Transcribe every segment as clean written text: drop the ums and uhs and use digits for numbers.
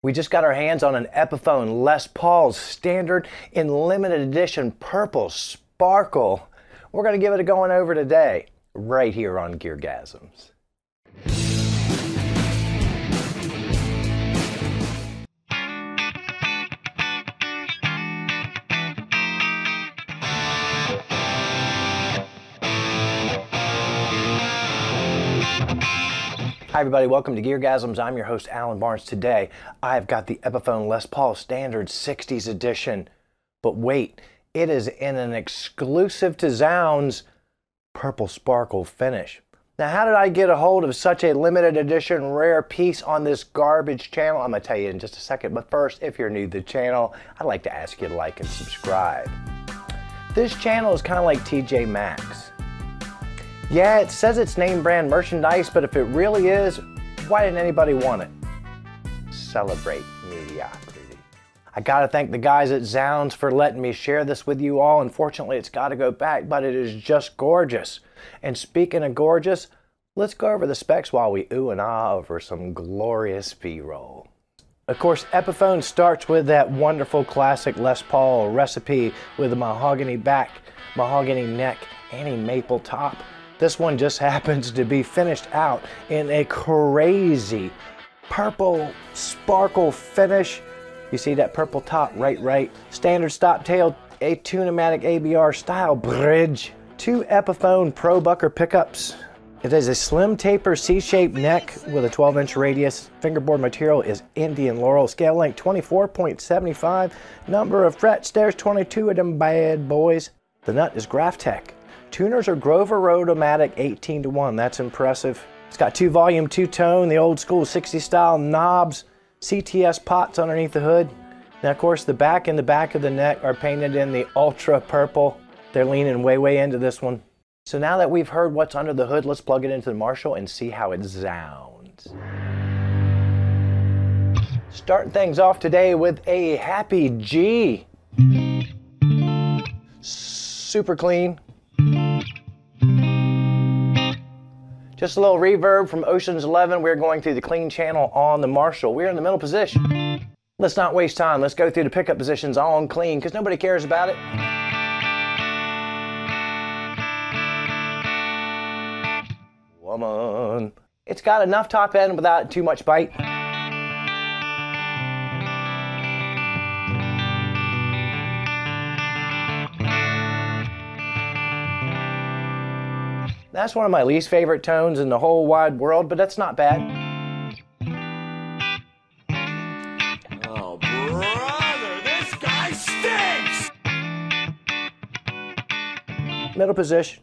We just got our hands on an Epiphone Les Paul standard in limited edition purple sparkle. We're going to give it a going over today, right here on GearGasms. Hi everybody, welcome to GearGasms. I'm your host Alan Barnes. Today I've got the Epiphone Les Paul Standard 60s edition. But wait, it is in an exclusive to Zzounds purple sparkle finish. Now how did I get a hold of such a limited edition rare piece on this garbage channel? I'm going to tell you in just a second, but first, if you're new to the channel, I'd like to ask you to like and subscribe. This channel is kind of like TJ Maxx. Yeah, it says it's name brand merchandise, but if it really is, why didn't anybody want it? Celebrate mediocrity. I gotta thank the guys at Zzounds for letting me share this with you all. Unfortunately, it's gotta go back, but it is just gorgeous. And speaking of gorgeous, let's go over the specs while we ooh and ah over some glorious B-roll. Of course, Epiphone starts with that wonderful classic Les Paul recipe with a mahogany back, mahogany neck, and a maple top. This one just happens to be finished out in a crazy purple sparkle finish. You see that purple top, right? Standard stop tail, a Tune-o-matic ABR style bridge, 2 Epiphone Pro Bucker pickups. It is a slim taper C-shaped neck with a 12-inch radius. Fingerboard material is Indian Laurel. Scale length 24.75. Number of frets, there's 22 of them bad boys. The nut is Graphtec. Tuners are Grover Road-o-matic 18-to-1. That's impressive. It's got 2 volume, 2 tone, the old school 60s style knobs, CTS pots underneath the hood. Now, of course, the back and the back of the neck are painted in the ultra purple. They're leaning way into this one. So now that we've heard what's under the hood, let's plug it into the Marshall and see how it sounds. Starting things off today with a Happy G. Super clean. Just a little reverb from Ocean's 11. We're going through the clean channel on the Marshall. We're in the middle position. Let's not waste time. Let's go through the pickup positions on clean because nobody cares about it. Woman. It's got enough top end without too much bite. That's one of my least favorite tones in the whole wide world, but that's not bad. Oh, brother, this guy stinks! Middle position.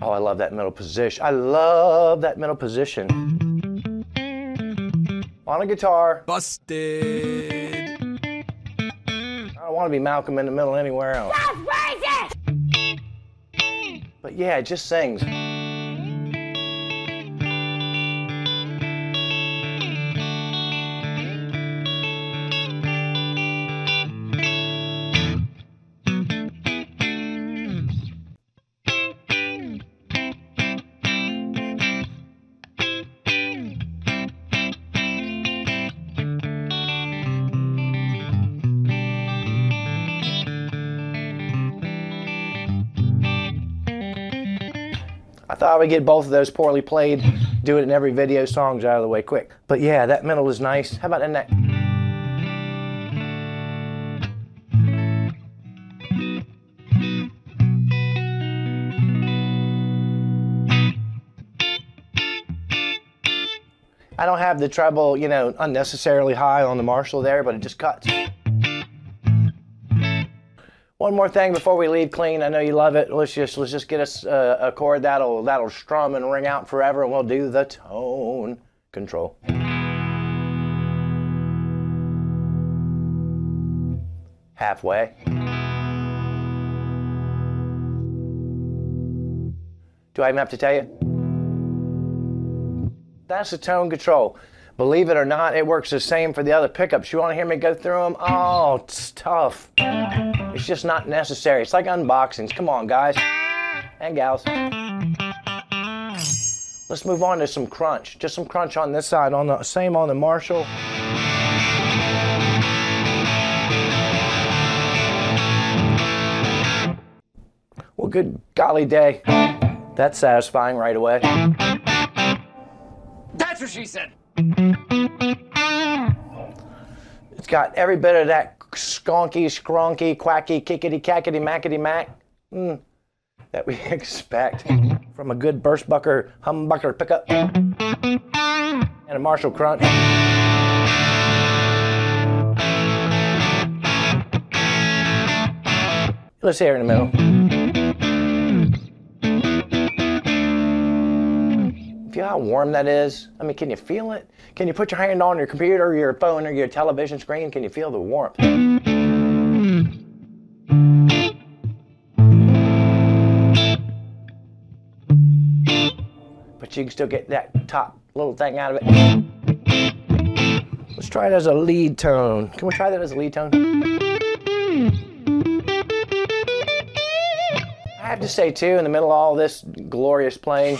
Oh, I love that middle position. I love that middle position. On a guitar. Busted! I don't want to be Malcolm in the Middle anywhere else. That's racist! But yeah, it just sings. I thought I would get both of those poorly played, do it in every video, songs out of the way quick. But yeah, that middle is nice. How about in that? I don't have the treble, you know, unnecessarily high on the Marshall there, but it just cuts. One more thing before we leave clean. I know you love it. Let's just get us a chord that'll strum and ring out forever, and we'll do the tone control. Halfway. Do I even have to tell you? That's the tone control. Believe it or not, it works the same for the other pickups. You want to hear me go through them? Oh, it's tough. It's just not necessary. It's like unboxings. Come on, guys and gals. Let's move on to some crunch. Just some crunch on this side. On the same on the Marshall. Well, good golly day. That's satisfying right away. That's what she said. It's got every bit of that skonky, skronky, quacky, kickity, cackety, mackety, mac that we expect from a good burstbucker, humbucker pickup and a Marshall crunch. Let's hear it in the middle. Feel how warm that is? I mean, can you feel it? Can you put your hand on your computer or your phone or your television screen? Can you feel the warmth? But you can still get that top little thing out of it. Let's try it as a lead tone. Can we try that as a lead tone? I have to say too, in the middle of all this glorious playing,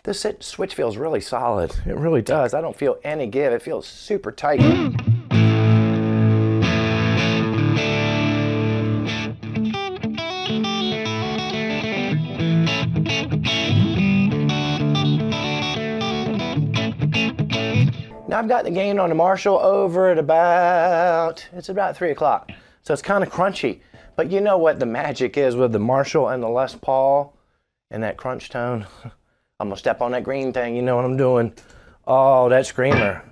this switch feels really solid. It really does. I don't feel any give. It feels super tight. Now I've got the gain on the Marshall over at it's about 3 o'clock. So it's kind of crunchy. But you know what the magic is with the Marshall and the Les Paul and that crunch tone? I'm gonna step on that green thing, you know what I'm doing. Oh, that screamer.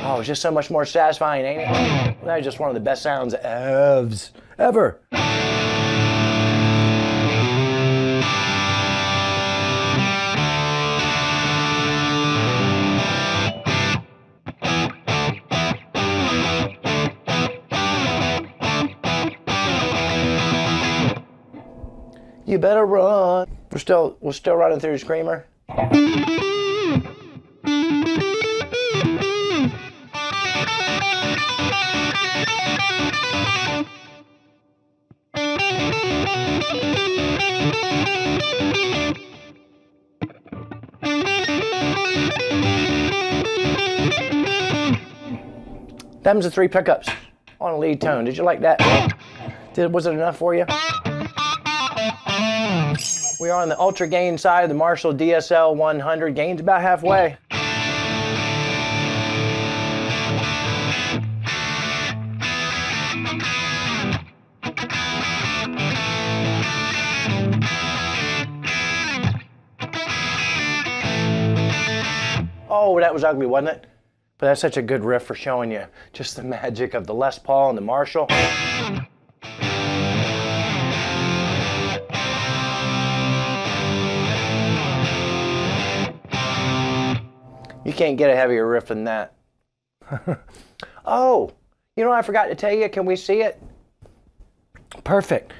Oh, it's just so much more satisfying, ain't it? That's just one of the best sounds ever. You better run. We're still running through the screamer. Them's the 3 pickups on a lead tone. Did you like that? Was it enough for you? We are on the ultra gain side of the Marshall DSL 100. Gain's about halfway. Oh, that was ugly, wasn't it? But that's such a good riff for showing you just the magic of the Les Paul and the Marshall. You can't get a heavier riff than that. Oh, you know what I forgot to tell you? Can we see it? Perfect.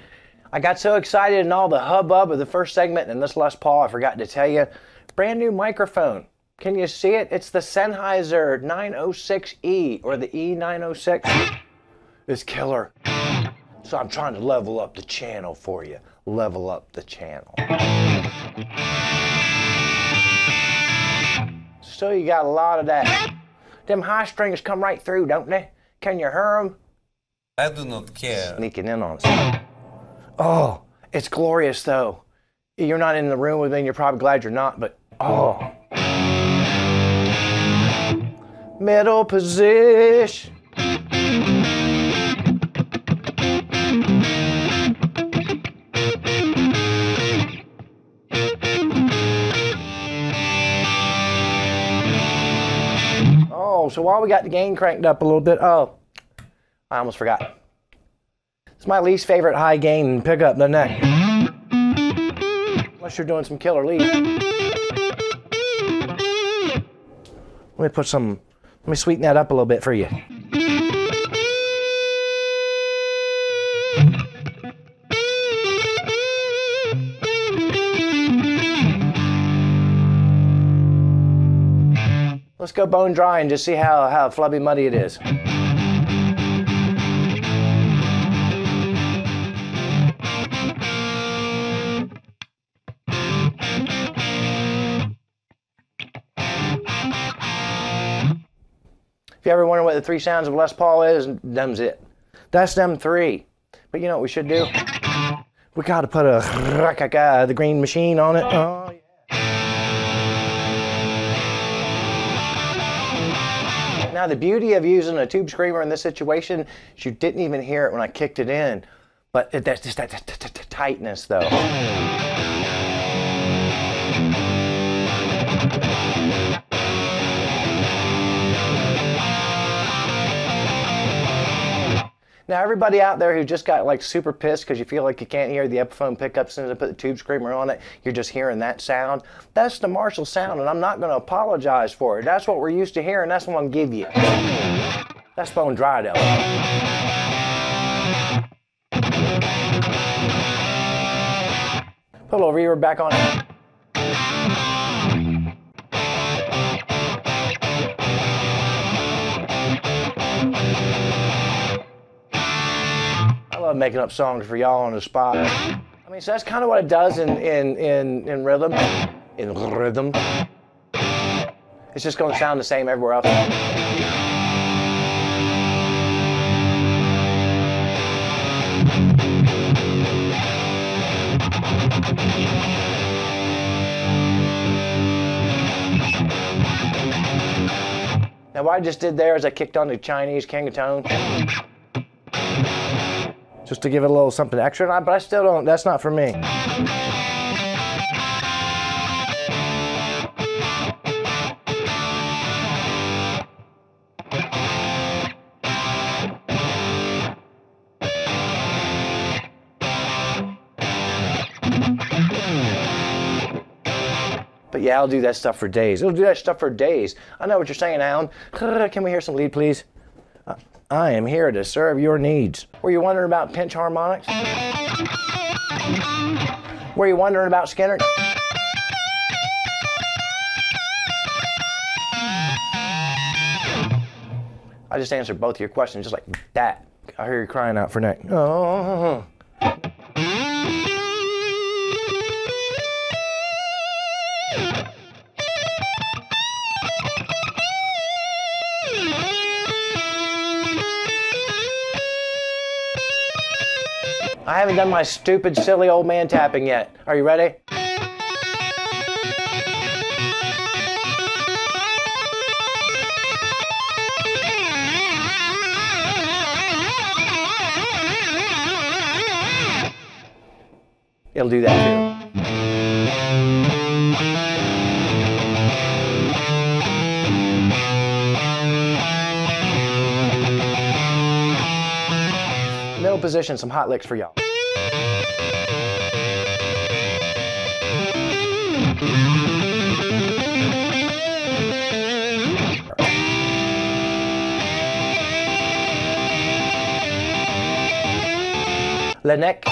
I got so excited in all the hubbub of the first segment in this Les Paul, I forgot to tell you. Brand new microphone. Can you see it? It's the Sennheiser 906E, or the E906. It's killer. So I'm trying to level up the channel for you. Level up the channel. So you got a lot of that. Them high strings come right through, don't they? Can you hear them? I do not care. Sneaking in on us. Oh, it's glorious though. You're not in the room with me and you're probably glad you're not, but oh. Middle position. Oh, so while we got the gain cranked up a little bit, oh, I almost forgot. It's my least favorite high gain pickup in the neck. Unless you're doing some killer lead. Let me sweeten that up a little bit for you. Let's go bone dry and just see how flubby muddy it is. If you ever wonder what the 3 sounds of Les Paul is, them's it. That's them 3. But you know what we should do? We gotta put the green machine on it. Oh, yeah. Now the beauty of using a tube screamer in this situation is you didn't even hear it when I kicked it in. But that's just that tightness though. Now everybody out there who just got like super pissed because you feel like you can't hear the Epiphone pickup as soon as I put the tube screamer on it, you're just hearing that sound. That's the Marshall sound, and I'm not going to apologize for it. That's what we're used to hearing. That's what I'm going to give you. That's bone dry though. Put a little reverb back on it. I love making up songs for y'all on the spot. I mean, so that's kind of what it does in rhythm. In rhythm. It's just going to sound the same everywhere else. Now what I just did there is I kicked on the Chinese king of tone. Just to give it a little something extra, but I still don't, that's not for me. But yeah, I'll do that stuff for days. It'll do that stuff for days. I know what you're saying, Alan. Can we hear some lead, please? I am here to serve your needs. Were you wondering about pinch harmonics? Were you wondering about Skinner? I just answered both of your questions just like that. I hear you crying out for neck. Oh. I haven't done my stupid, silly old man tapping yet. Are you ready? It'll do that too. Middle position, some hot licks for y'all. Le neck.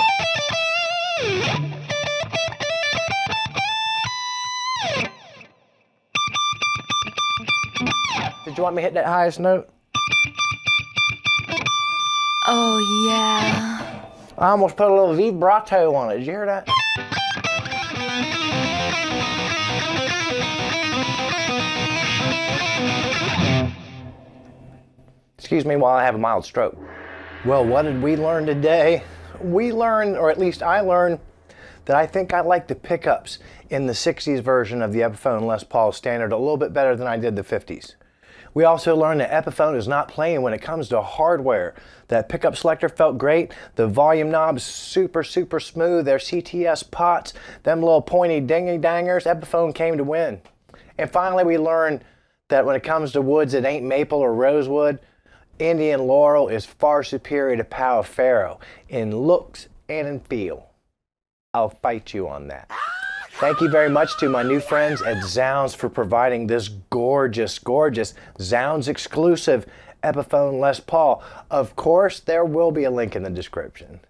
Did you want me to hit that highest note? Oh, yeah. I almost put a little vibrato on it. Did you hear that? Excuse me while I have a mild stroke. Well, what did we learn today? We learned, or at least I learned, that I think I like the pickups in the 60s version of the Epiphone Les Paul standard a little bit better than I did the 50s. We also learned that Epiphone is not playing when it comes to hardware. That pickup selector felt great. The volume knobs super smooth. Their CTS pots, them little pointy dingy dangers, Epiphone came to win. And finally we learned that when it comes to woods that ain't maple or rosewood, Indian laurel is far superior to Palo Ferro in looks and in feel. I'll fight you on that. Thank you very much to my new friends at Zzounds for providing this gorgeous Zzounds exclusive Epiphone Les Paul. Of course, there will be a link in the description.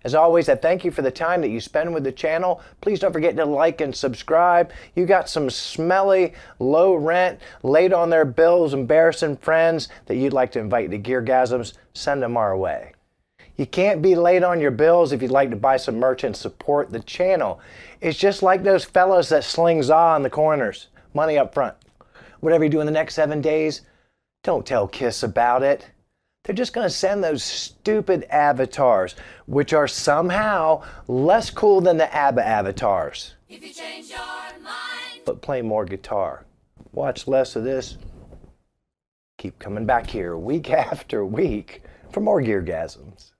As always, I thank you for the time that you spend with the channel. Please don't forget to like and subscribe. You got some smelly, low rent, late on their bills, embarrassing friends that you'd like to invite to GearGasms, send them our way. You can't be late on your bills if you'd like to buy some merch and support the channel. It's just like those fellas that sling za in the corners. Money up front. Whatever you do in the next 7 days, don't tell Kiss about it. They're just going to send those stupid avatars, which are somehow less cool than the ABBA avatars. If you change your mind. But play more guitar. Watch less of this. Keep coming back here week after week for more GearGasms.